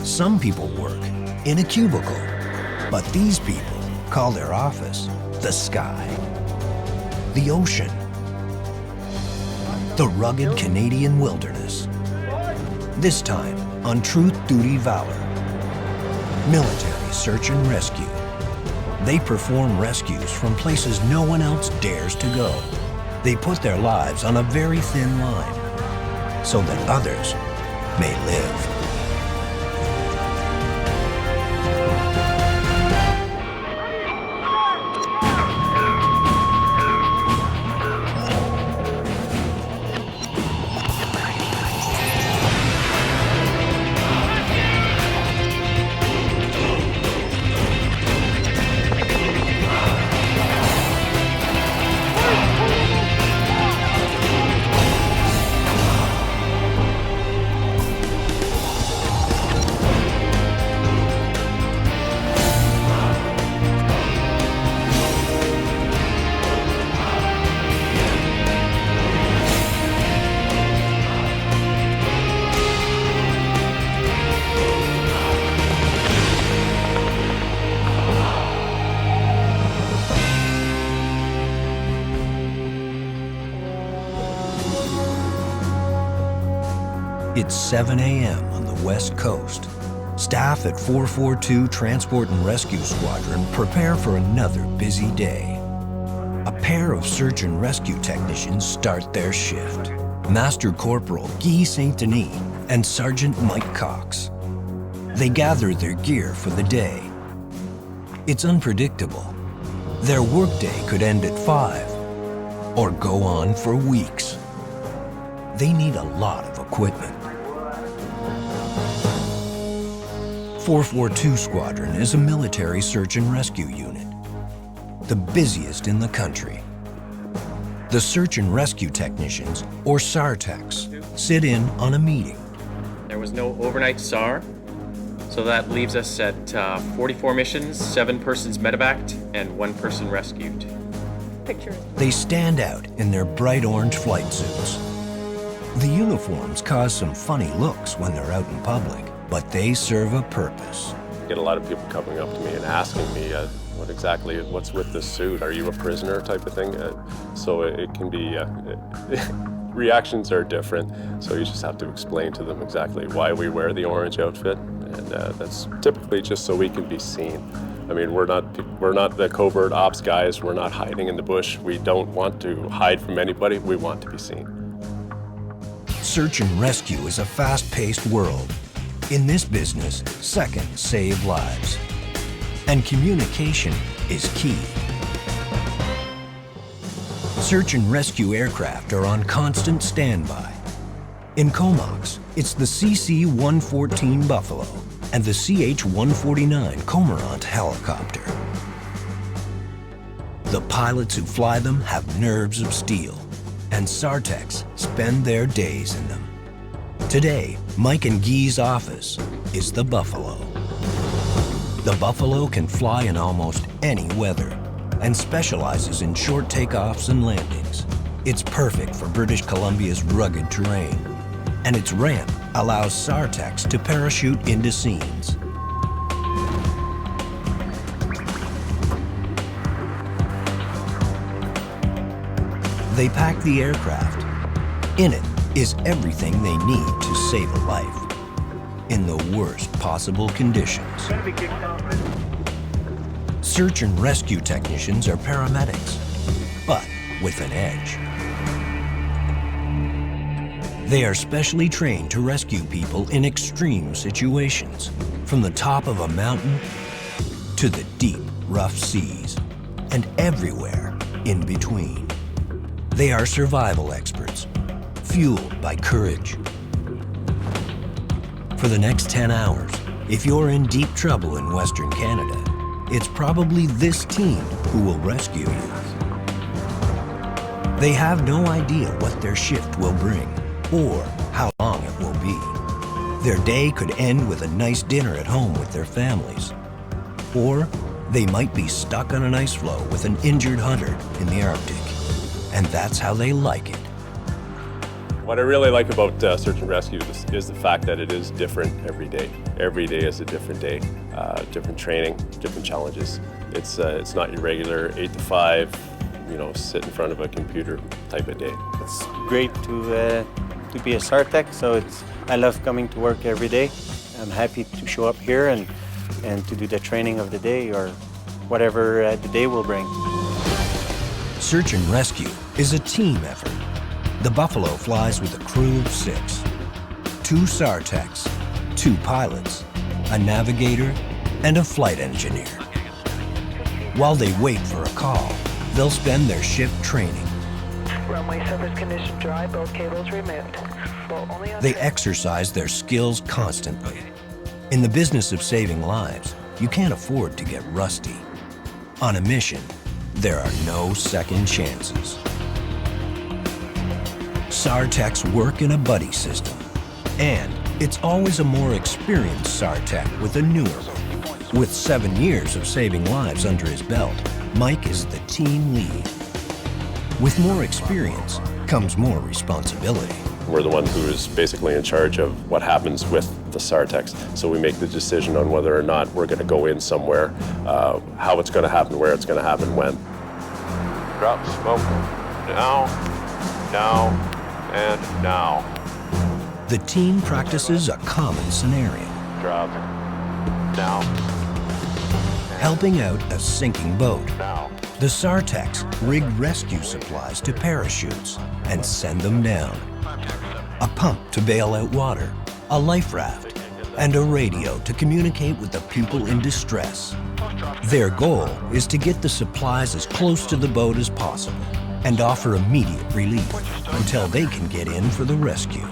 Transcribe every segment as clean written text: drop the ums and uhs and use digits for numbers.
Some people work in a cubicle, but these people call their office the sky, the ocean, the rugged Canadian wilderness. This time on Truth, Duty, Valor, military search and rescue. They perform rescues from places no one else dares to go. They put their lives on a very thin line so that others may live. It's 7 a.m. on the West Coast. Staff at 442 Transport and Rescue Squadron prepare for another busy day. A pair of search and rescue technicians start their shift. Master Corporal Guy Saint-Denis and Sergeant Mike Cox. They gather their gear for the day. It's unpredictable. Their workday could end at 5 or go on for weeks. They need a lot of equipment. 442 Squadron is a military search and rescue unit, the busiest in the country. The search and rescue technicians, or SAR-techs, sit in on a meeting. There was no overnight SAR, so that leaves us at 44 missions, 7 persons medevaced, and 1 person rescued. Pictures. They stand out in their bright orange flight suits. The uniforms cause some funny looks when they're out in public, but they serve a purpose. I get a lot of people coming up to me and asking me, what's with this suit? Are you a prisoner type of thing? So it can be, reactions are different. So you just have to explain to them exactly why we wear the orange outfit. And that's typically just so we can be seen. I mean, we're not the covert ops guys. We're not hiding in the bush. We don't want to hide from anybody. We want to be seen. Search and rescue is a fast-paced world. In this business, seconds save lives. And communication is key. Search and rescue aircraft are on constant standby. In Comox, it's the CC-114 Buffalo and the CH-149 Cormorant helicopter. The pilots who fly them have nerves of steel, and SAR-techs spend their days in them. Today, Mike and Guy's office is the Buffalo. The Buffalo can fly in almost any weather and specializes in short takeoffs and landings. It's perfect for British Columbia's rugged terrain, and its ramp allows SAR-techs to parachute into scenes. They pack the aircraft. In it is everything they need to save a life in the worst possible conditions. Search and rescue technicians are paramedics, but with an edge. They are specially trained to rescue people in extreme situations, from the top of a mountain to the deep, rough seas, and everywhere in between. They are survival experts, fueled by courage. For the next 10 hours, if you're in deep trouble in Western Canada, it's probably this team who will rescue you. They have no idea what their shift will bring or how long it will be. Their day could end with a nice dinner at home with their families, or they might be stuck on an ice floe with an injured hunter in the Arctic, and that's how they like it. What I really like about search and rescue is the fact that it is different every day. Every day is a different day, different training, different challenges. It's not your regular 8 to 5, sit in front of a computer type of day. It's great to be a SAR tech, so I love coming to work every day. I'm happy to show up here and to do the training of the day or whatever the day will bring. Search and rescue is a team effort. The Buffalo flies with a crew of 6. 2 SAR techs, 2 pilots, a navigator, and a flight engineer. While they wait for a call, they'll spend their shift training. Runway surface condition dry, both cables removed. They exercise their skills constantly. In the business of saving lives, you can't afford to get rusty. On a mission, there are no second chances. SAR techs work in a buddy system, and it's always a more experienced SAR tech with a newer one. With 7 years of saving lives under his belt, Mike is the team lead. With more experience comes more responsibility. We're the one who is basically in charge of what happens with the SAR techs, so we make the decision on whether or not we're going to go in somewhere, how it's going to happen, where it's going to happen, when. Drop smoke. Now, now, and now. The team practices a common scenario. Drop. Now. Helping out a sinking boat. Now. The SAR techs rig rescue supplies to parachutes and send them down. A pump to bail out water, a life raft, and a radio to communicate with the people in distress. Their goal is to get the supplies as close to the boat as possible and offer immediate relief until they can get in for the rescue.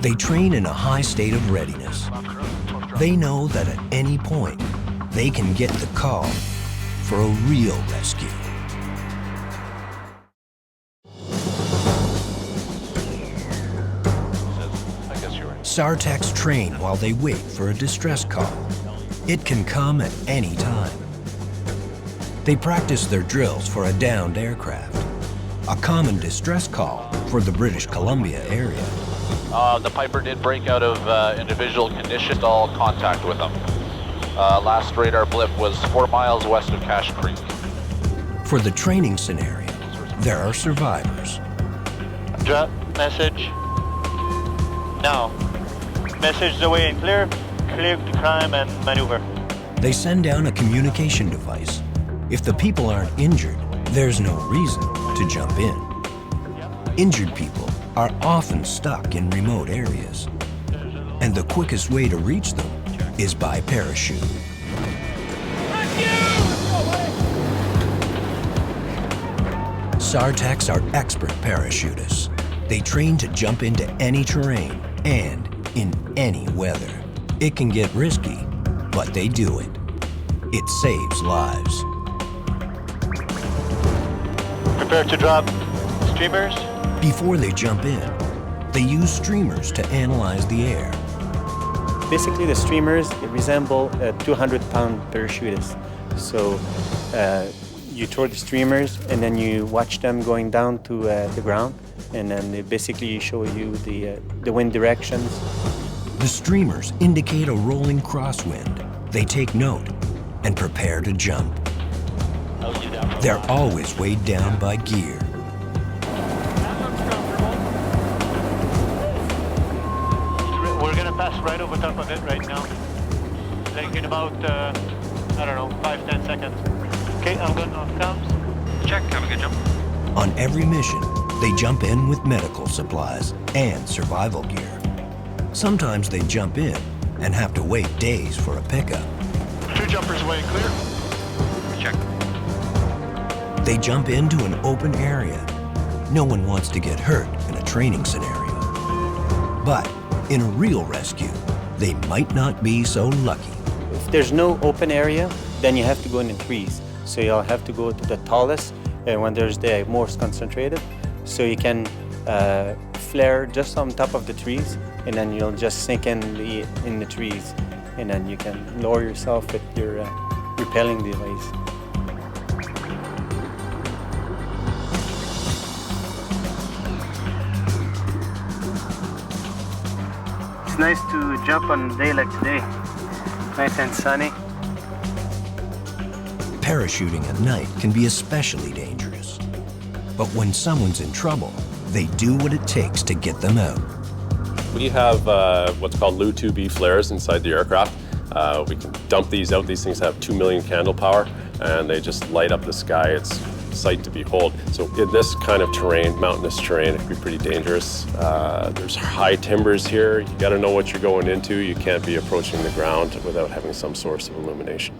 They train in a high state of readiness. They know that at any point, they can get the call for a real rescue. SAR techs train while they wait for a distress call. It can come at any time. They practice their drills for a downed aircraft, a common distress call for the British Columbia area. The Piper did break out of individual condition. All contact with them. Last radar blip was 4 miles west of Cache Creek. For the training scenario, there are survivors. Drop message. Now. Message away and clear. Clear to climb and maneuver. They send down a communication device. If the people aren't injured, there's no reason to jump in. Injured people are often stuck in remote areas, and the quickest way to reach them is by parachute. SAR techs are expert parachutists. They train to jump into any terrain and in any weather. It can get risky, but they do it. It saves lives. Prepare to drop streamers. Before they jump in, they use streamers to analyze the air. Basically, the streamers resemble a 200-pound parachutist. So you throw the streamers and then you watch them going down to the ground, and then they basically show you the wind directions. The streamers indicate a rolling crosswind. They take note and prepare to jump. They're always weighed down by gear. We're gonna pass right over top of it right now. Like in about, 5-10 seconds. Okay, I'm good on comms. Check, have a good jump. On every mission, they jump in with medical supplies and survival gear. Sometimes they jump in and have to wait days for a pickup. 2 jumpers away, clear. Check. They jump into an open area. No one wants to get hurt in a training scenario. But in a real rescue, they might not be so lucky. If there's no open area, then you have to go in the trees. So you'll have to go to the tallest when there's the most concentrated. So you can flare just on top of the trees, and then you'll just sink in the trees, and then you can lower yourself with your repelling device. It's nice to jump on a day like today. Nice and sunny. Parachuting at night can be especially dangerous. But when someone's in trouble, they do what it takes to get them out. We have what's called Lu-2B flares inside the aircraft. We can dump these out. These things have 2 million candle power, and they just light up the sky. It's a sight to behold. So in this kind of terrain, mountainous terrain, it can be pretty dangerous. There's high timbers here. You got to know what you're going into. You can't be approaching the ground without having some source of illumination.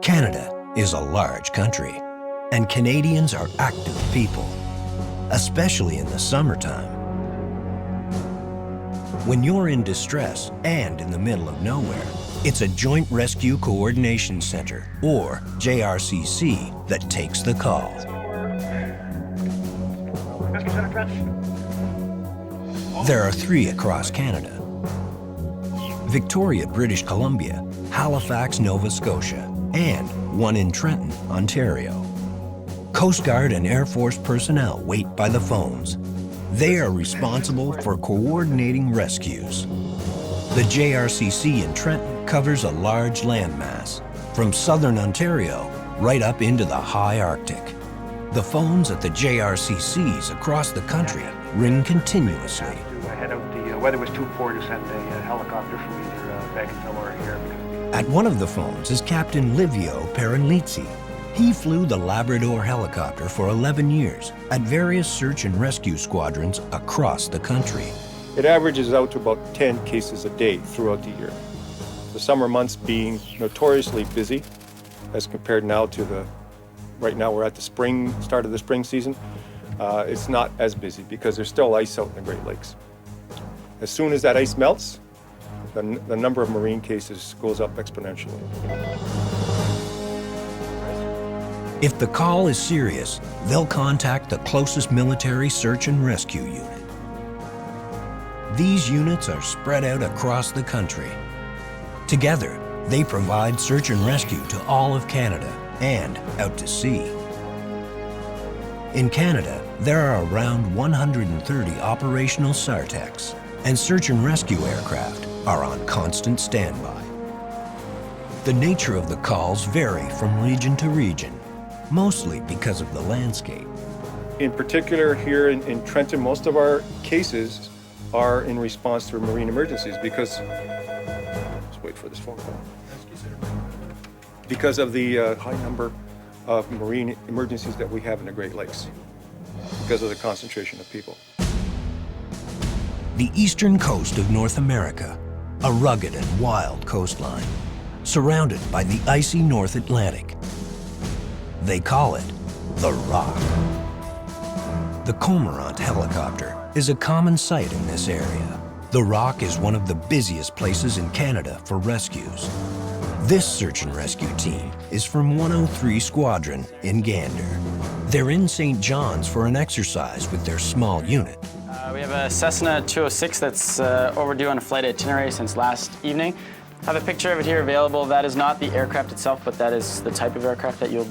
Canada is a large country, and Canadians are active people, especially in the summertime. When you're in distress and in the middle of nowhere, it's a Joint Rescue Coordination Center, or JRCC, that takes the call. There are 3 across Canada: Victoria, British Columbia, Halifax, Nova Scotia, and 1 in Trenton, Ontario. Coast Guard and Air Force personnel wait by the phones. They are responsible for coordinating rescues. The JRCC in Trenton covers a large landmass, from southern Ontario right up into the high Arctic. The phones at the JRCCs across the country ring continuously. Head out the weather was too poor to send a helicopter from either Bagenville or here. At one of the phones is Captain Livio Perenlizzi. He flew the Labrador helicopter for 11 years at various search and rescue squadrons across the country. It averages out to about 10 cases a day throughout the year. The summer months being notoriously busy as compared now to right now we're at the start of the spring season. It's not as busy because there's still ice out in the Great Lakes. As soon as that ice melts, the number of marine cases goes up exponentially. If the call is serious, they'll contact the closest military search and rescue unit. These units are spread out across the country. Together, they provide search and rescue to all of Canada and out to sea. In Canada, there are around 130 operational SARTECs, and search and rescue aircraft are on constant standby. The nature of the calls vary from region to region, mostly because of the landscape. In particular, here in Trenton, most of our cases are in response to marine emergencies because, let's wait for this phone call, because of the high number of marine emergencies that we have in the Great Lakes, because of the concentration of people. The eastern coast of North America, a rugged and wild coastline, surrounded by the icy North Atlantic. They call it the Rock. The Cormorant helicopter is a common sight in this area. The Rock is one of the busiest places in Canada for rescues. This search and rescue team is from 103 Squadron in Gander. They're in St. John's for an exercise with their small unit. We have a Cessna 206 that's overdue on a flight itinerary since last evening. I have a picture of it here available. That is not the aircraft itself, but that is the type of aircraft that they'll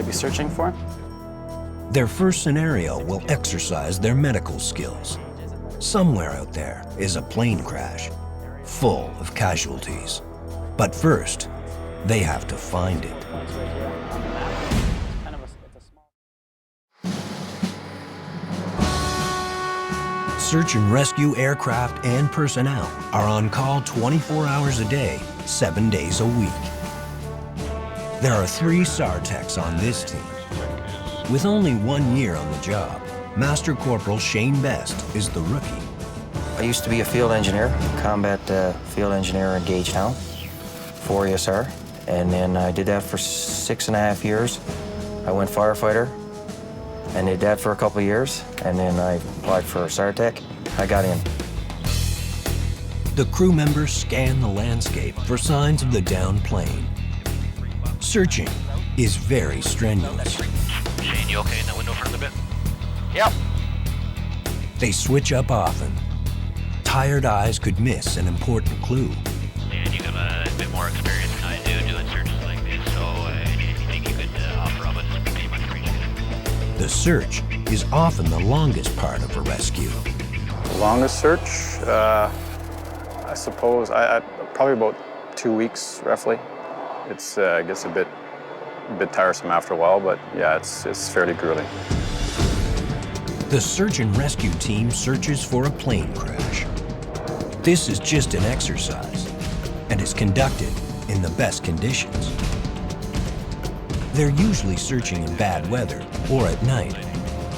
be searching for. Their first scenario will exercise their medical skills. Somewhere out there is a plane crash, full of casualties. But first, they have to find it. Search and rescue aircraft and personnel are on call 24 hours a day, 7 days a week. There are 3 SARTECs on this team. With only 1 year on the job, Master Corporal Shane Best is the rookie. I used to be a field engineer, combat field engineer in Gagetown for ESR, and then I did that for 6.5 years. I went firefighter and did that for a couple of years, and then I applied for SARTEC. I got in. The crew members scan the landscape for signs of the downed plane. Searching is very strenuous. Shane, you okay in that window in front of the bit? Yep. They switch up often. Tired eyes could miss an important clue. And you have a bit more experience than I do doing searches like this, so anything you could offer up is pretty much appreciated. The search is often the longest part of a rescue. Longest search, I suppose, probably about 2 weeks, roughly. It gets a bit tiresome after a while, but yeah, it's fairly grueling. The search and rescue team searches for a plane crash. This is just an exercise and is conducted in the best conditions. They're usually searching in bad weather or at night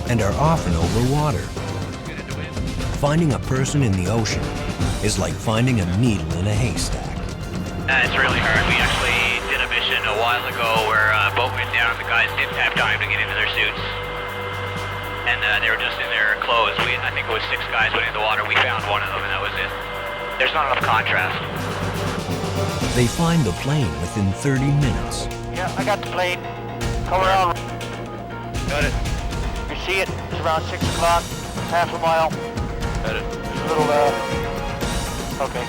and are often over water. Finding a person in the ocean is like finding a needle in a haystack. It's really hard. We actually did a mission a while ago where a boat went down. The guys didn't have time to get into their suits. And they were just in their clothes. I think it was 6 guys went in the water. We found one of them and that was it. There's not enough contrast. They find the plane within 30 minutes. Yeah, I got the plane. Come around. Got it. You see it? It's around 6 o'clock, half a mile. Got it. There's a little, okay.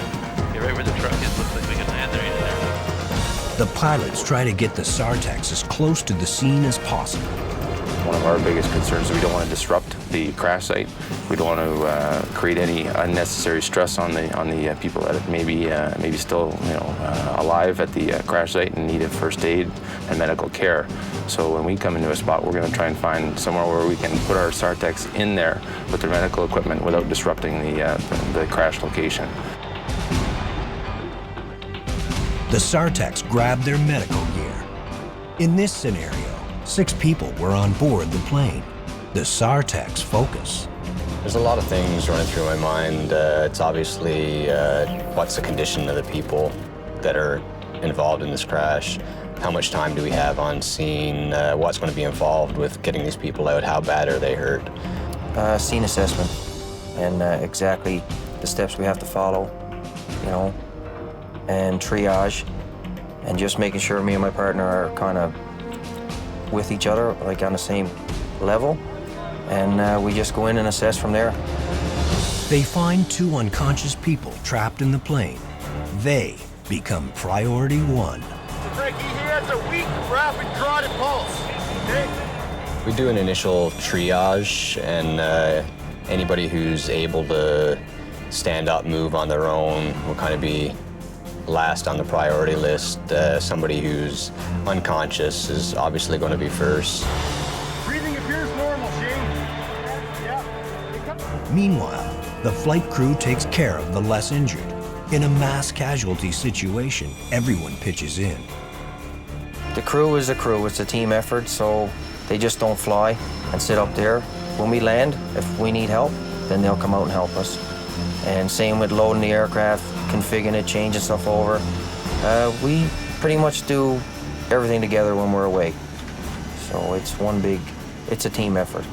Yeah, right where the truck is, looks like we can land there either there. The pilots try to get the Sartex as close to the scene as possible. One of our biggest concerns is we don't want to disrupt the crash site. We don't want to create any unnecessary stress on the people that may be still alive at the crash site and need first aid and medical care. So when we come into a spot, we're going to try and find somewhere where we can put our Sartex in there with their medical equipment without disrupting the crash location. The Sartex grabbed their medical gear. In this scenario, 6 people were on board the plane. The Sartex focus. There's a lot of things running through my mind. It's obviously what's the condition of the people that are involved in this crash? How much time do we have on scene? What's going to be involved with getting these people out? How bad are they hurt? Scene assessment and exactly the steps we have to follow, and triage, and just making sure me and my partner are kind of with each other, like on the same level, and we just go in and assess from there. They find 2 unconscious people trapped in the plane. They become priority 1. Frankie, he has a weak, rapid carotid pulse. Okay? We do an initial triage, and anybody who's able to stand up, move on their own will kind of be last on the priority list. Somebody who's unconscious is obviously going to be first. Breathing appears normal, Shane. Yeah. Meanwhile, the flight crew takes care of the less injured. In a mass casualty situation, everyone pitches in. The crew is a crew, it's a team effort, so they just don't fly and sit up there. When we land, if we need help, then they'll come out and help us. And same with loading the aircraft, configuring it, changing stuff over. We pretty much do everything together when we're away. So it's a team effort.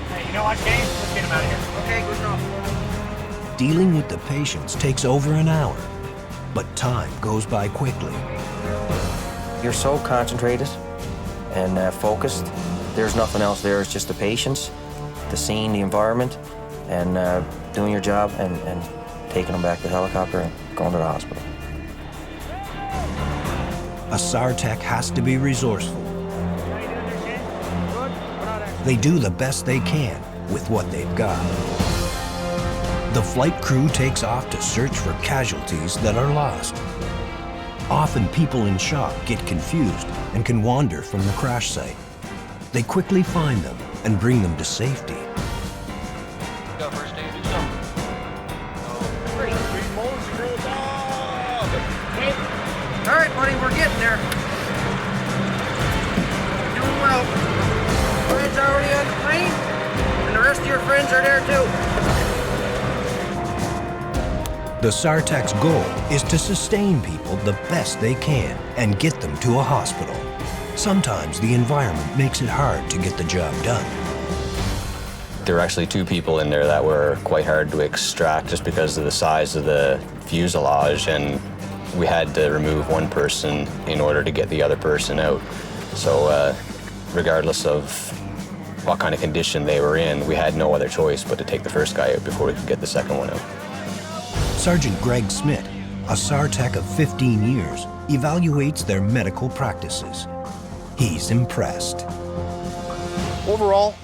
Hey, you know what, James? Let's get him out of here. Okay, good enough. Dealing with the patients takes over an hour, but time goes by quickly. You're so concentrated and focused. There's nothing else there. It's just the patients, the scene, the environment, and doing your job and taking them back to the helicopter and going to the hospital. A Sartec has to be resourceful. They do the best they can with what they've got. The flight crew takes off to search for casualties that are lost. Often people in shock get confused and can wander from the crash site. They quickly find them and bring them to safety. Go first aid, do something. All right, buddy, we're getting there. Doing well. Friends already on the plane, and the rest of your friends are there too. The Sartec's goal is to sustain people the best they can and get them to a hospital. Sometimes the environment makes it hard to get the job done. There were actually 2 people in there that were quite hard to extract just because of the size of the fuselage, and we had to remove one person in order to get the other person out. So regardless of what kind of condition they were in, we had no other choice but to take the first guy out before we could get the second one out. Sergeant Greg Smith, a Sartec of 15 years, evaluates their medical practices. He's impressed. Overall,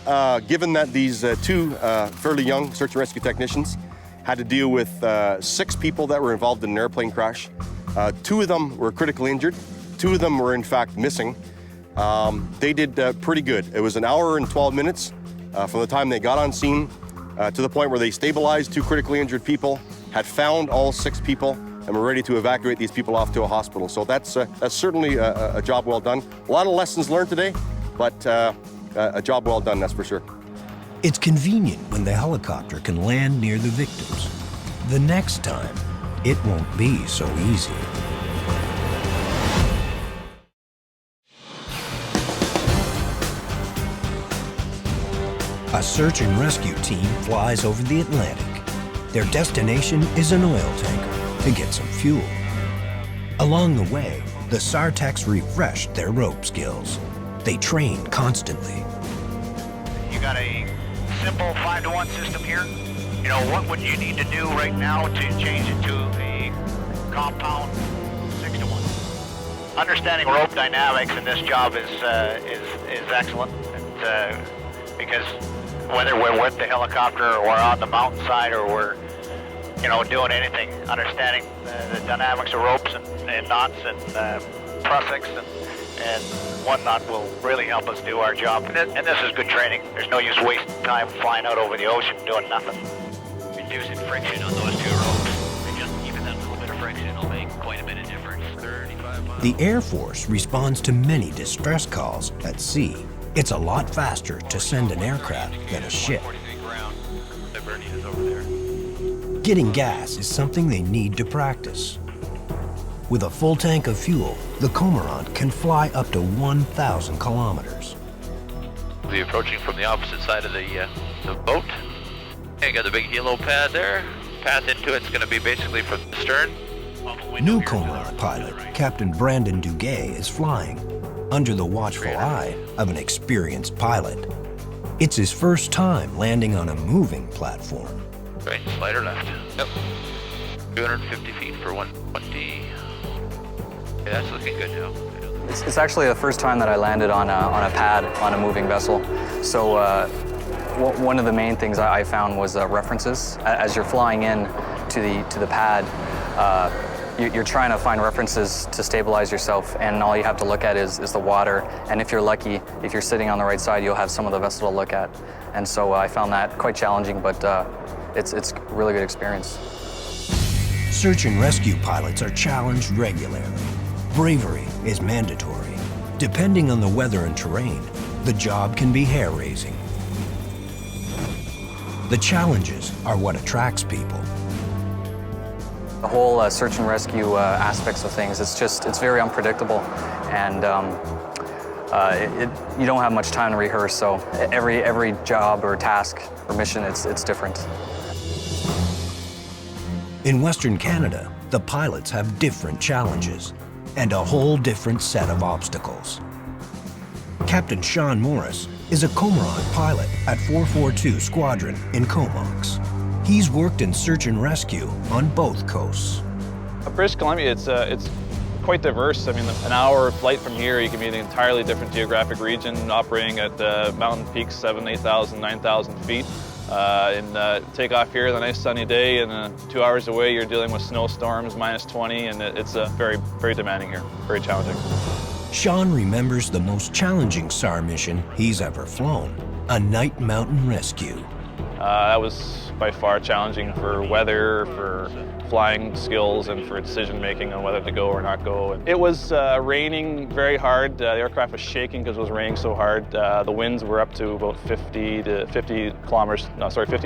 given that these two fairly young search and rescue technicians had to deal with 6 people that were involved in an airplane crash, 2 of them were critically injured, 2 of them were in fact missing. They did pretty good. It was an hour and 12 minutes from the time they got on scene to the point where they stabilized 2 critically injured people, had found all 6 people, and were ready to evacuate these people off to a hospital. So that's certainly a job well done. A lot of lessons learned today, but a job well done, that's for sure. It's convenient when the helicopter can land near the victims. The next time, it won't be so easy. A search and rescue team flies over the Atlantic. Their destination is an oil tanker to get some fuel. Along the way, the SAR techs refreshed their rope skills. They train constantly. You got a simple 5-to-1 system here. You know, what would you need to do right now to change it to a compound 6-to-1? Understanding rope dynamics in this job is excellent, because whether we're with the helicopter or on the mountainside or we're, you know, doing anything, understanding the dynamics of ropes and knots and prusiks and whatnot will really help us do our job. And this is good training. There's no use wasting time flying out over the ocean doing nothing. Reducing friction on those 2 ropes, and just even that little bit of friction will make quite a bit of difference. 35 miles. The Air Force responds to many distress calls at sea. It's a lot faster to send an aircraft than a ship. Getting gas is something they need to practice. With a full tank of fuel, the Cormorant can fly up to 1,000 kilometers. We'll be approaching from the opposite side of the boat. Okay, got the big helo pad there. Path into it's going to be basically from the stern. New Cormorant pilot, Captain Brandon Duguay, is flying under the watchful eye of an experienced pilot. It's his first time landing on a moving platform. Right, slider left. Yep. 250 feet for 120. Yeah, that's looking good now. It's actually the first time that I landed on a pad on a moving vessel. So one of the main things I found was references. As you're flying in to the pad, you're trying to find references to stabilize yourself, and all you have to look at is the water. And if you're lucky, if you're sitting on the right side, you'll have some of the vessel to look at. And so I found that quite challenging, but it's a really good experience. Search and rescue pilots are challenged regularly. Bravery is mandatory. Depending on the weather and terrain, the job can be hair-raising. The challenges are what attracts people. The whole search and rescue aspects of things, it's very unpredictable, and you don't have much time to rehearse, so every job or task or mission, it's different. In Western Canada, the pilots have different challenges and a whole different set of obstacles. Captain Sean Morris is a Cormorant pilot at 442 Squadron in Comox. He's worked in search and rescue on both coasts. British Columbia, it's quite diverse. I mean, an hour flight from here, you can be in an entirely different geographic region, operating at mountain peaks 7,000, 8,000, 9,000 feet. Take off here on a nice sunny day, and 2 hours away you're dealing with snowstorms, -20, and it's very, very demanding here, very challenging. Sean remembers the most challenging SAR mission he's ever flown, a night mountain rescue. That was by far challenging for weather, for flying skills, and for decision-making on whether to go or not go. It was raining very hard. The aircraft was shaking because it was raining so hard. The winds were up to about 50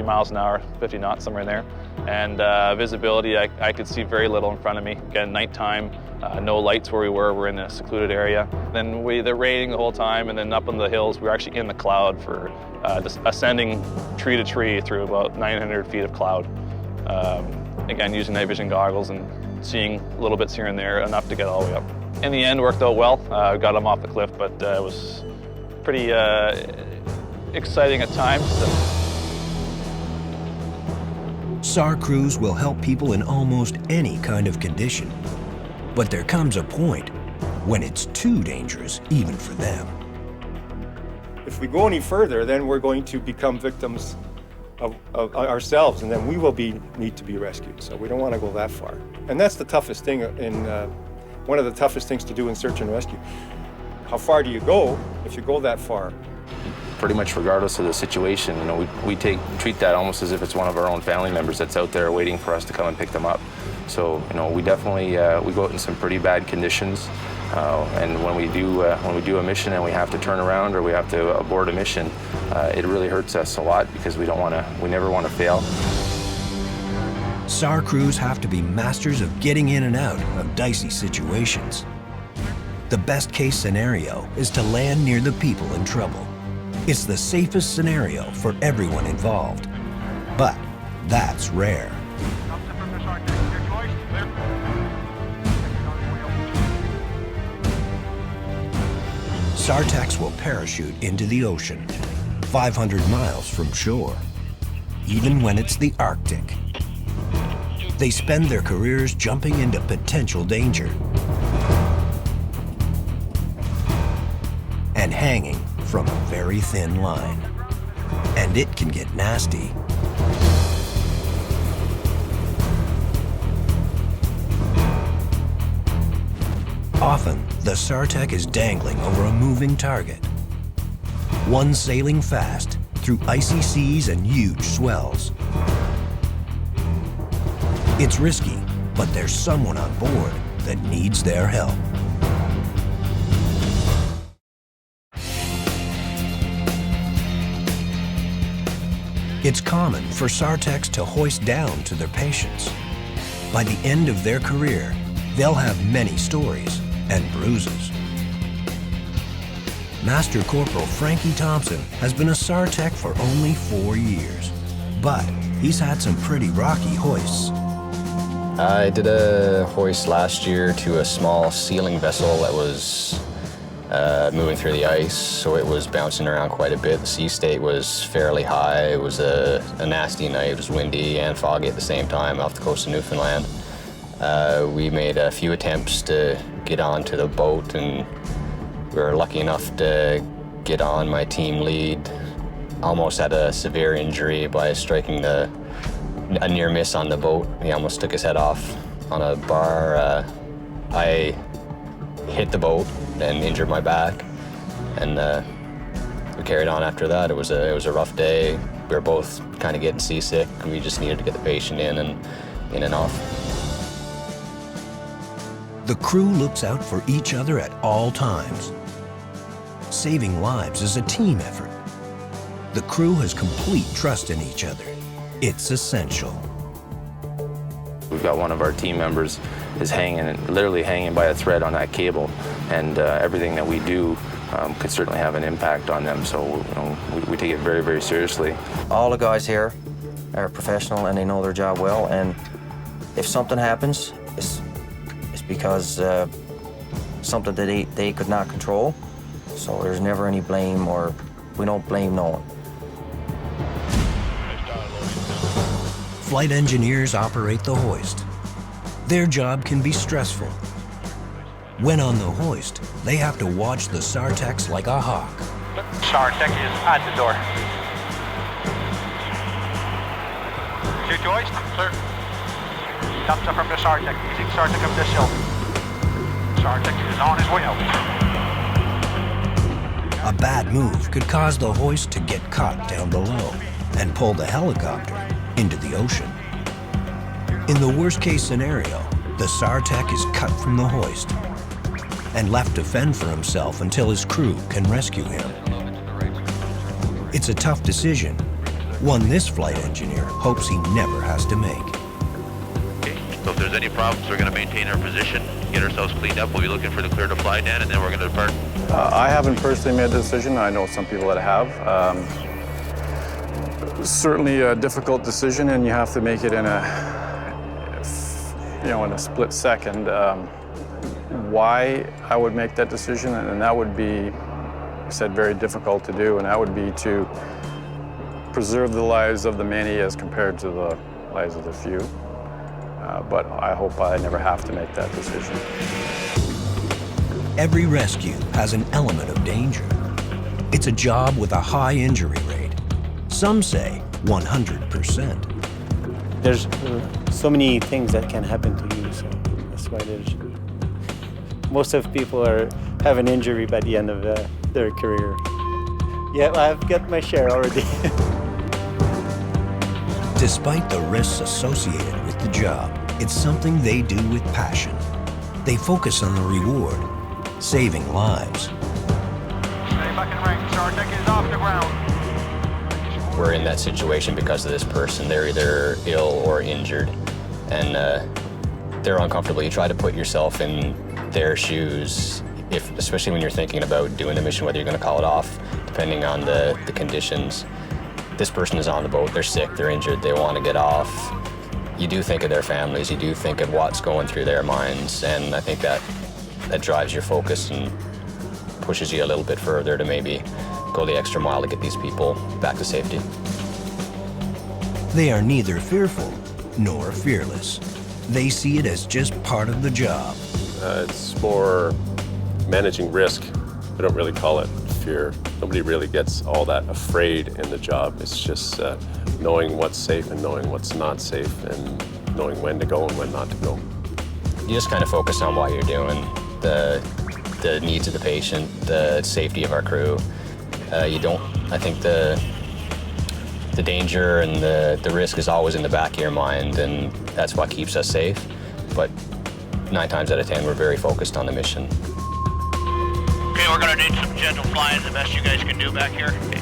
miles an hour, 50 knots, somewhere in there. And visibility, I could see very little in front of me. Again, nighttime, no lights where we were. We're in a secluded area. Then they're raining the whole time, and then up on the hills, we were actually in the cloud for just ascending tree to tree through about 900 feet of cloud. Again, using night vision goggles and seeing little bits here and there, enough to get all the way up. In the end, worked out well. Got them off the cliff, but it was pretty exciting at times. SAR crews will help people in almost any kind of condition, but there comes a point when it's too dangerous even for them. If we go any further, then we're going to become victims of ourselves, and then we will need to be rescued. So we don't want to go that far. And that's the toughest thing one of the toughest things to do in search and rescue. How far do you go if you go that far? Pretty much regardless of the situation, we treat that almost as if it's one of our own family members that's out there waiting for us to come and pick them up. So, we definitely we go out in some pretty bad conditions, and when we do a mission and we have to turn around or we have to abort a mission, it really hurts us a lot because we never want to fail. SAR crews have to be masters of getting in and out of dicey situations. The best case scenario is to land near the people in trouble. It's the safest scenario for everyone involved, but that's rare. SAR-techs will parachute into the ocean, 500 miles from shore, even when it's the Arctic. They spend their careers jumping into potential danger and hanging from a very thin line. And it can get nasty. Often, the SAR-tech is dangling over a moving target. One sailing fast through icy seas and huge swells. It's risky, but there's someone on board that needs their help. It's common for SAR-techs to hoist down to their patients. By the end of their career, they'll have many stories and bruises. Master Corporal Frankie Thompson has been a SAR-tech for only 4 years, but he's had some pretty rocky hoists. I did a hoist last year to a small sealing vessel that was moving through the ice, so it was bouncing around quite a bit. The sea state was fairly high. It was a nasty night. It was windy and foggy at the same time off the coast of Newfoundland. We made a few attempts to get onto the boat, and we were lucky enough to get on. My team lead almost had a severe injury by striking a near miss on the boat. He almost took his head off on a bar. I hit the boat and injured my back, and we carried on after that. It was a rough day. We were both kind of getting seasick. We just needed to get the patient in and off. The crew looks out for each other at all times. Saving lives is a team effort. The crew has complete trust in each other. It's essential. We've got one of our team members is literally hanging by a thread on that cable, and everything that we do could certainly have an impact on them. So we take it very, very seriously. All the guys here are professional and they know their job well, and if something happens, it's because something that they could not control. So there's never any blame, or we don't blame no one. Flight engineers operate the hoist. Their job can be stressful. When on the hoist, they have to watch the SAR-techs like a hawk. SAR-tech is at the door. Clear to hoist? Clear. Thumbs up from the SAR-tech. Using SAR-tech up this hill. SAR-tech is on his way out. A bad move could cause the hoist to get caught down below and pull the helicopter into the ocean. In the worst case scenario, the SAR-tech is cut from the hoist and left to fend for himself until his crew can rescue him. It's a tough decision, one this flight engineer hopes he never has to make. Okay, so if there's any problems, we're going to maintain our position, get ourselves cleaned up. We'll be looking for the clear to fly, Dan, and then we're going to depart. I haven't personally made the decision. I know some people that have. Certainly a difficult decision, and you have to make it in a split second. Why I would make that decision, and that would be, I said, very difficult to do, and that would be to preserve the lives of the many as compared to the lives of the few. But I hope I never have to make that decision. Every rescue has an element of danger. It's a job with a high injury rate. Some say 100%. There's so many things that can happen to you, so that's why most of people have an injury by the end of their career. Yeah, I've got my share already. Despite the risks associated with the job, it's something they do with passion. They focus on the reward, saving lives. Stay back in range. SARTEC is off the ground. We're in that situation because of this person. They're either ill or injured, and they're uncomfortable. You try to put yourself in their shoes, especially when you're thinking about doing the mission, whether you're going to call it off, depending on the conditions. This person is on the boat, they're sick, they're injured, they want to get off. You do think of their families, you do think of what's going through their minds, and I think that drives your focus and pushes you a little bit further to maybe go the extra mile to get these people back to safety. They are neither fearful nor fearless. They see it as just part of the job. It's more managing risk. I don't really call it fear. Nobody really gets all that afraid in the job. It's just knowing what's safe and knowing what's not safe and knowing when to go and when not to go. You just kind of focus on what you're doing, the needs of the patient, the safety of our crew. I think the danger and the risk is always in the back of your mind, and that's what keeps us safe. But 9 times out of 10, we're very focused on the mission. Okay, we're gonna need some gentle flying, the best you guys can do back here. Okay.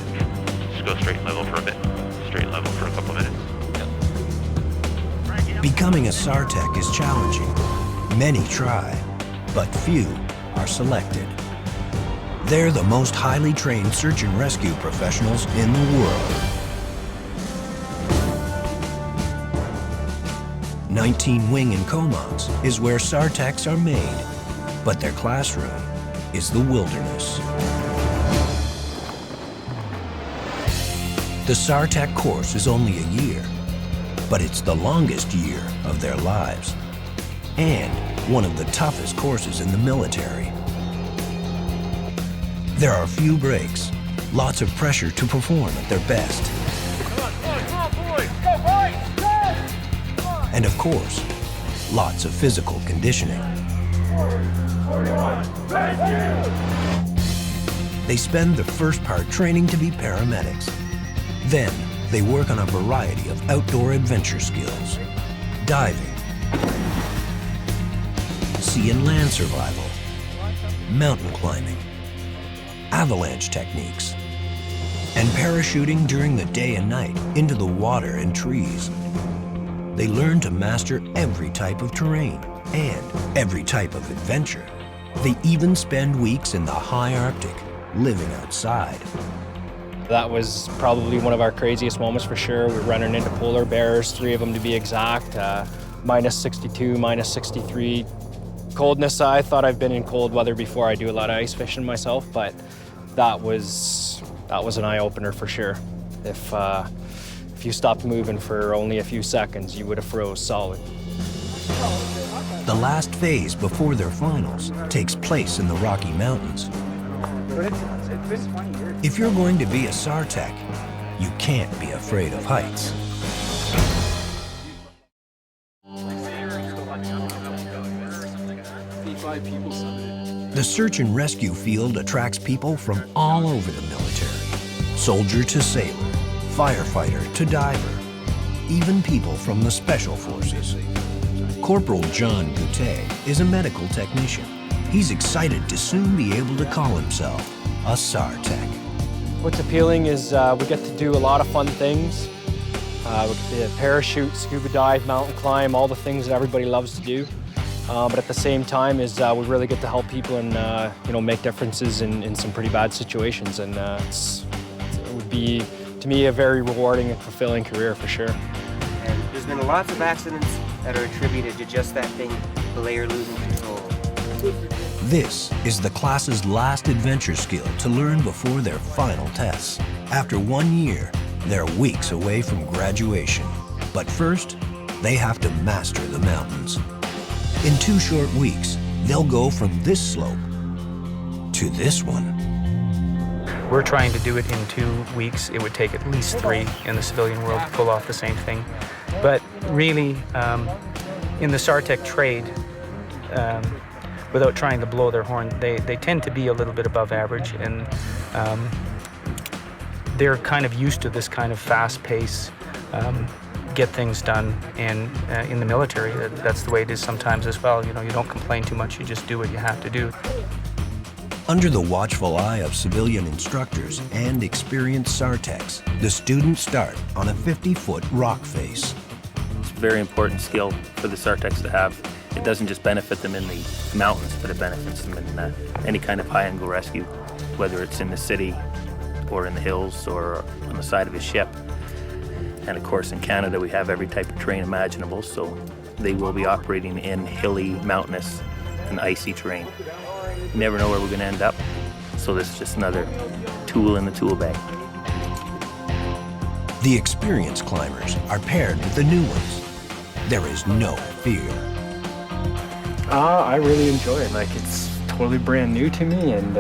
Just go straight level for a bit. Straight level for a couple of minutes. Yep. Becoming a SARTEC is challenging. Many try, but few are selected. They're the most highly trained search and rescue professionals in the world. 19 Wing in Comox is where SARTECs are made, but their classroom is the wilderness. The SARTEC course is only a year, but it's the longest year of their lives, and one of the toughest courses in the military. There are few breaks, lots of pressure to perform at their best. Come on, boys, go, boys, go! And of course, lots of physical conditioning. 41, They spend the first part training to be paramedics. Then they work on a variety of outdoor adventure skills: diving, sea and land survival, mountain climbing, avalanche techniques, and parachuting during the day and night into the water and trees. They learn to master every type of terrain and every type of adventure. They even spend weeks in the high Arctic, living outside. That was probably one of our craziest moments for sure. We're running into polar bears, 3 of them to be exact, minus 62, minus 63. Coldness, I thought I've been in cold weather before. I do a lot of ice fishing myself, but that was an eye-opener for sure. If you stopped moving for only a few seconds, you would have froze solid. The last phase before their finals takes place in the Rocky Mountains. If you're going to be a SARTEC, you can't be afraid of heights. The search and rescue field attracts people from all over the military. Soldier to sailor, firefighter to diver, even people from the Special Forces. Corporal John Goutet is a medical technician. He's excited to soon be able to call himself a SARTEC. What's appealing is we get to do a lot of fun things. We get to parachute, scuba dive, mountain climb, all the things that everybody loves to do. But at the same time is we really get to help people and make differences in some pretty bad situations. And it would be, to me, a very rewarding and fulfilling career for sure. And there's been lots of accidents that are attributed to just that thing, the layer losing control. This is the class's last adventure skill to learn before their final tests. After 1 year, they're weeks away from graduation. But first, they have to master the mountains. In 2 short weeks, they'll go from this slope to this one. we're trying to do it in 2 weeks. It would take at least 3 in the civilian world to pull off the same thing. But really, in the SARTEC trade, without trying to blow their horn, they tend to be a little bit above average, and they're kind of used to this kind of fast pace, get things done, and in the military, that's the way it is sometimes as well. You know, you don't complain too much, you just do what you have to do. Under the watchful eye of civilian instructors and experienced SARTECs, the students start on a 50-foot rock face. It's a very important skill for the SARTECs to have. It doesn't just benefit them in the mountains, but it benefits them in any kind of high-angle rescue, whether it's in the city or in the hills or on the side of a ship. And of course, in Canada, we have every type of terrain imaginable, so they will be operating in hilly, mountainous, and icy terrain. You never know where we're going to end up, so this is just another tool in the tool bag. The experienced climbers are paired with the new ones. There is no fear. I really enjoy it. Like, it's totally brand new to me, and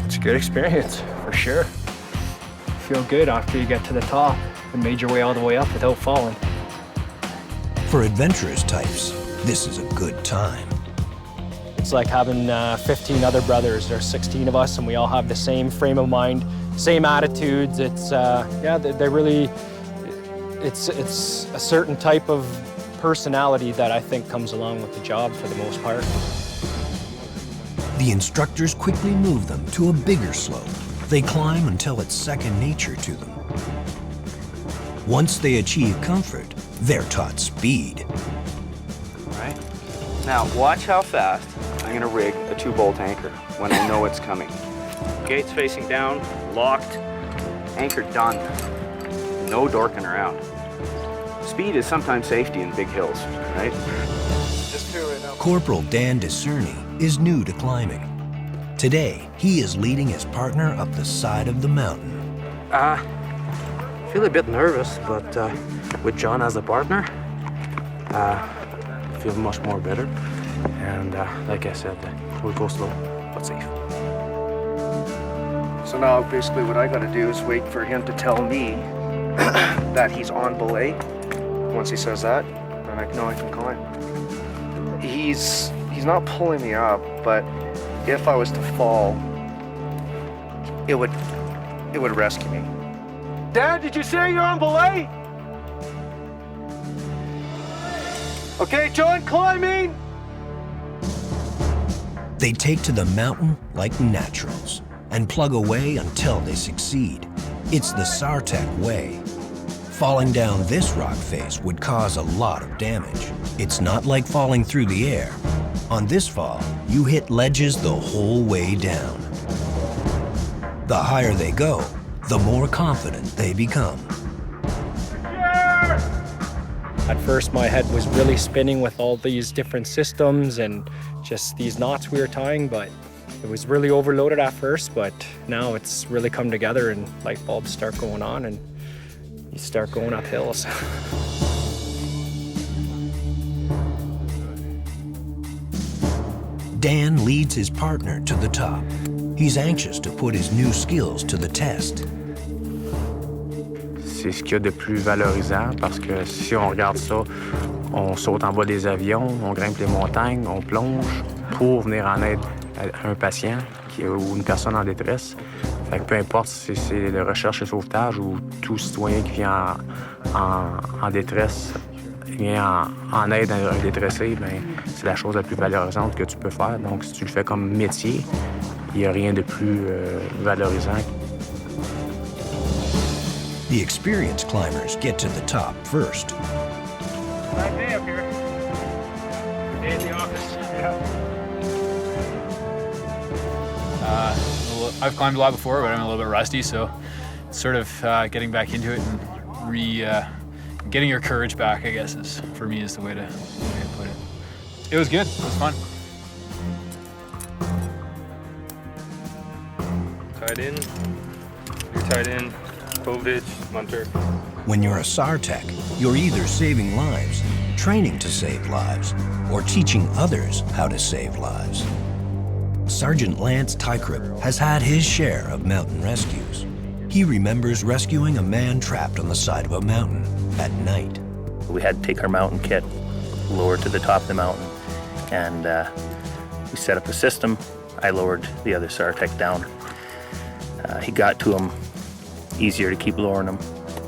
it's a good experience, for sure. You feel good after you get to the top and made your way all the way up without falling. For adventurous types, this is a good time. It's like having 15 other brothers. There's 16 of us, and we all have the same frame of mind, same attitudes. It's yeah, they really. It's a certain type of personality that I think comes along with the job for the most part. The instructors quickly move them to a bigger slope. They climb until it's second nature to them. Once they achieve comfort, they're taught speed. All right. Now watch how fast I'm gonna rig a 2-bolt anchor when I know it's coming. Gates facing down, locked, anchor done. No dorking around. Speed is sometimes safety in big hills, right? Corporal Dan Discerny is new to climbing. Today, he is leading his partner up the side of the mountain. I feel a bit nervous, but with John as a partner, I feel much more better. And like I said, we'll go slow, but safe. So now basically what I gotta do is wait for him to tell me that he's on belay. Once he says that, then I know I can climb. He's not pulling me up, but if I was to fall, it would rescue me. Dad, did you say you're on belay? Okay, John, climbing! They take to the mountain like naturals and plug away until they succeed. It's the SARTEC way. Falling down this rock face would cause a lot of damage. It's not like falling through the air. On this fall, you hit ledges the whole way down. The higher they go, the more confident they become. At first, my head was really spinning with all these different systems and just these knots we were tying, but it was really overloaded at first, but now it's really come together and light bulbs start going on and you start going up hills. Dan leads his partner to the top. He's anxious to put his new skills to the test. C'est ce qu'il y a de plus valorisant parce que si on regarde ça, on saute en bas des avions, on grimpe les montagnes, on plonge pour venir en aide à un patient ou une personne en détresse. Fait que peu importe si c'est de recherche et sauvetage ou tout citoyen qui vient en détresse, vient en aide à un détressé, ben, c'est la chose la plus valorisante que tu peux faire. Donc si tu le fais comme métier, il n'y a rien de plus valorisant. The experienced climbers get to the top first. Bad day up here. Day at the office. Yeah. I've climbed a lot before, but I'm a little bit rusty, so sort of getting back into it and getting your courage back, I guess, is for me is the way to put it. It was good. It was fun. Tied in. You're tied in. Povich, Munter. When you're a SARTEC, you're either saving lives, training to save lives, or teaching others how to save lives. Sergeant Lance Tykrip has had his share of mountain rescues. He remembers rescuing a man trapped on the side of a mountain at night. We had to take our mountain kit, lower to the top of the mountain, and we set up a system. I lowered the other SAR-Tech down. He got to him, easier to keep lowering him.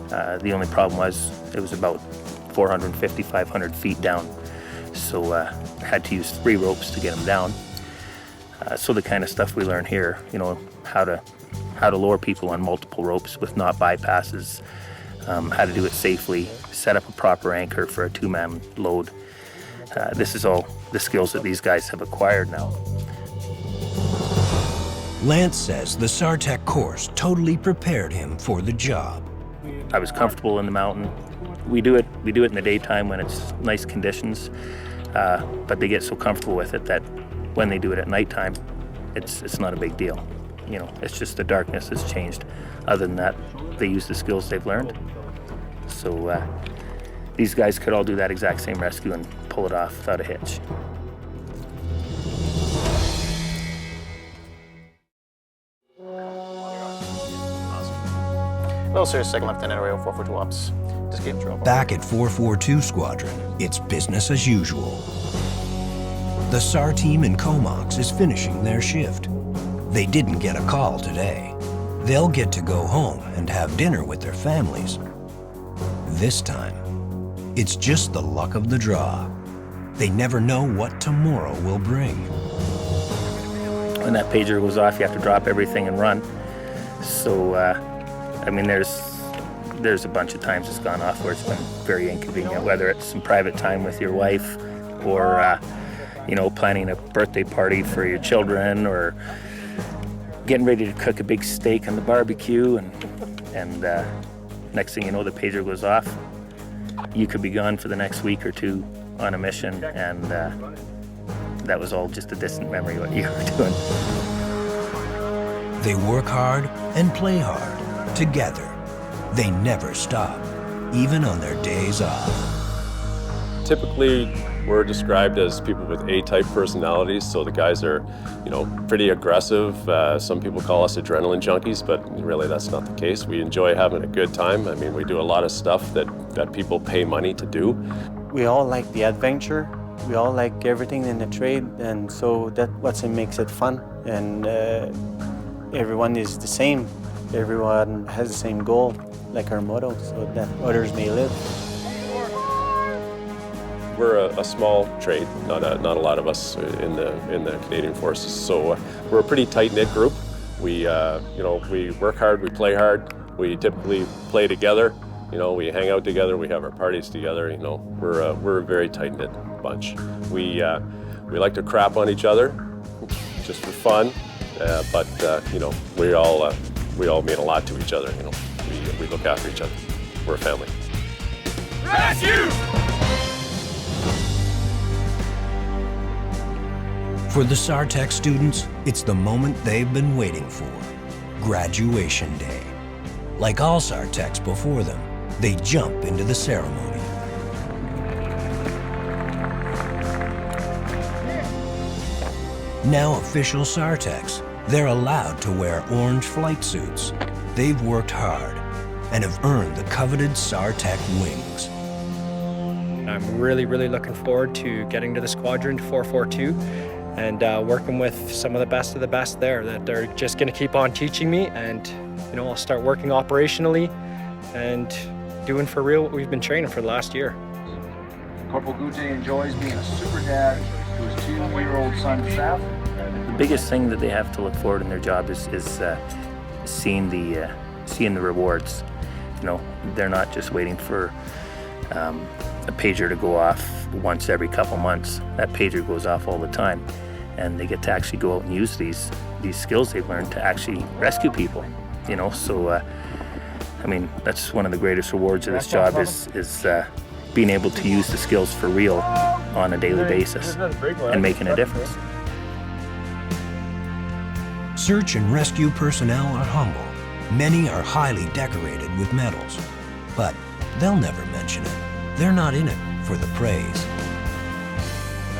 The only problem was it was about 450, 500 feet down. So I had to use 3 ropes to get him down. So the kind of stuff we learn here, you know, how to lower people on multiple ropes with not bypasses, how to do it safely, set up a proper anchor for a 2-man load. This is all the skills that these guys have acquired now. Lance says the SAR-Tech course totally prepared him for the job. I was comfortable in the mountain. We do it in the daytime when it's nice conditions, but they get so comfortable with it that when they do it at nighttime, it's not a big deal. You know, it's just the darkness has changed. Other than that, they use the skills they've learned. So these guys could all do that exact same rescue and pull it off without a hitch. Well, sir, second lieutenant, area 442 ops. Just keep trouble. Back at 442 Squadron, it's business as usual. The SAR team in Comox is finishing their shift. They didn't get a call today. They'll get to go home and have dinner with their families. This time, it's just the luck of the draw. They never know what tomorrow will bring. When that pager goes off, you have to drop everything and run. So, I mean, there's a bunch of times it's gone off where it's been very inconvenient, whether it's some private time with your wife or, you know, planning a birthday party for your children or getting ready to cook a big steak on the barbecue and next thing you know, the pager goes off. You could be gone for the next week or 2 on a mission, and that was all just a distant memory of what you were doing. They work hard and play hard together. They never stop, even on their days off. Typically, we're described as people with A-type personalities, so the guys are, you know, pretty aggressive. Some people call us adrenaline junkies, but really that's not the case. We enjoy having a good time. I mean, we do a lot of stuff that people pay money to do. We all like the adventure. We all like everything in the trade, and so that's what makes it fun. And everyone is the same. Everyone has the same goal, like our motto, so that others may live. We're a small trade, not a lot of us in the Canadian Forces, so we're a pretty tight-knit group. We, you know, we work hard, we play hard. We typically play together. You know, we hang out together, we have our parties together. You know, we're a very tight-knit bunch. We like to crap on each other, just for fun. But you know, we all mean a lot to each other. You know, we look after each other. We're a family. Rescue! For the SAR-Tech students, it's the moment they've been waiting for, graduation day. Like all SAR-Techs before them, they jump into the ceremony. Now official SAR-Techs, they're allowed to wear orange flight suits. They've worked hard and have earned the coveted SAR-Tech wings. I'm really looking forward to getting to the squadron 442 and working with some of the best there that are just going to keep on teaching me, and you know, I'll start working operationally and doing for real what we've been training for the last year. Corporal Gute enjoys being a super dad to his 2-year-old son, Saf. The biggest thing that they have to look forward in their job is seeing the rewards. You know, they're not just waiting for a pager to go off once every couple months. That pager goes off all the time, and they get to actually go out and use these skills they've learned to actually rescue people. You know, so I mean, that's one of the greatest rewards of this job is being able to use the skills for real on a daily basis and making a difference. Search and rescue personnel are humble. Many are highly decorated with medals, but they'll never mention it. They're not in it for the praise.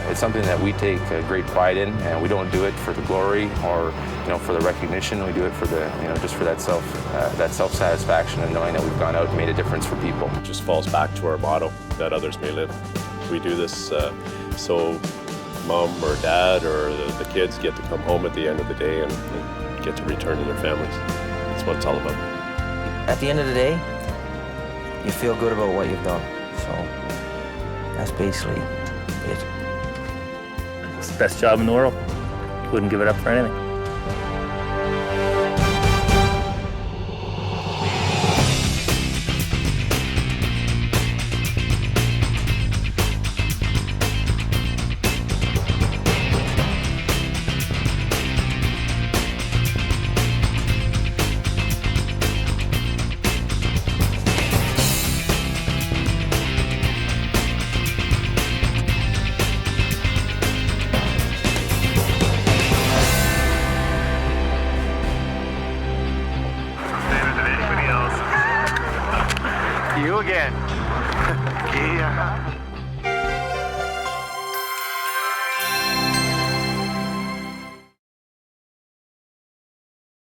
It's something that we take great pride in, and we don't do it for the glory or for the recognition. We do it for the just for that self-satisfaction and knowing that we've gone out and made a difference for people. It just falls back to our motto that others may live. We do this so mom or dad or the kids get to come home at the end of the day and get to return to their families. That's what it's all about. At the end of the day, you feel good about what you've done. So that's basically it. It's the best job in the world. Wouldn't give it up for anything.